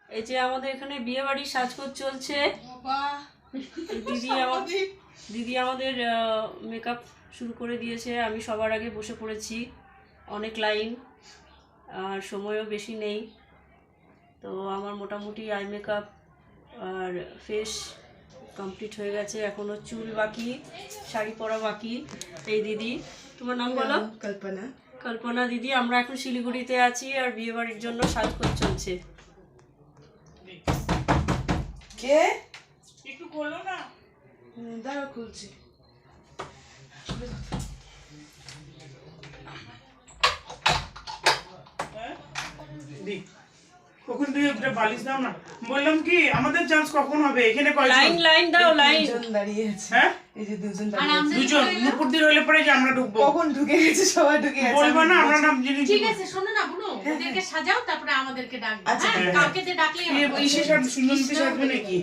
এই যে আমাদের এখানে বিয়ে বাড়ির সাজগোজ চলছে। দিদি আমাদের মেকআপ শুরু করে দিয়েছে। আমি সবার আগে বসে পড়েছি, অনেক লাইন আর সময়ও বেশি নেই। তো আমার মোটামুটি আই মেকআপ আর ফেস কমপ্লিট হয়ে গেছে, এখনও চুল বাকি, শাড়ি পরা বাকি। এই দিদি, তোমার নাম বলো? কল্পনা। কল্পনা দিদি। আমরা এখন শিলিগুড়িতে আছি আর বিয়ে বাড়ির জন্য সাজগোজ চলছে। কে একটু খোলো না। দাঁড়াও, খুলছি। কখন তুই একটা বালিশ দাও না, বললাম কি আমাদের চান্স কখন হবে? এখানে লাইন লাইন দাও, লাইন। দুজন দাঁড়িয়ে আছে। হ্যাঁ, এই যে দুজন দাঁড়িয়ে আছে। দুজন নুপুরদের হলে পরে যে আমরা ঢুকবো। কখন ঢুকে গেছে? সবাই ঢুকে গেছে। বলবো না আমরা নাম জেনে। ঠিক আছে, শোনো না বুনু, ওদেরকে সাজাও তারপরে আমাদেরকে ডাকবে। আচ্ছা, হ্যাঁ, কাউকে যে ডাকলেই হবে। ইসে সুন্দরী সাজবে নাকি?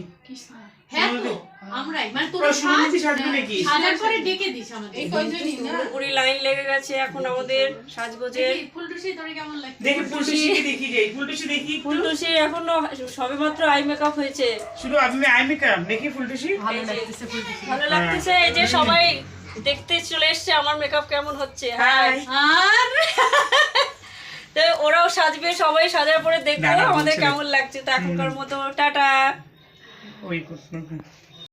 হ্যাঁ তো আমরাই, মানে তোর সুন্দরী সাজবে নাকি? সাজার পরে ডেকে দিস আমাদের। এই কয়জনই না? পুরোপুরি লাইন লেগে গেছে এখন আমাদের সাজগোজের। দেখি ফুলটুসি তোরে কেমন লাগছে? দেখি ফুলটুসিকে দেখি যাই, ফুলটুসি দেখি একটু। ফুলটুসি এখনো সবেমাত্র আই মেকআপ হয়েছে। শুধু আমি আই মেকআপ দেখি ফুলটুসি। ভালো লাগতেছে ফুলটুসি। ভালো লাগতেছে। এই যে সবাই দেখতে চলে এসছে আমার মেকআপ কেমন হচ্ছে। হাই। আর তো ওরাও সাজবে, সবাই সাজার পরে দেখবো না, না, আমাদের বলছে। কেমন লাগছে। তো এখনকার মতো টাটা। ওই প্রশ্ন।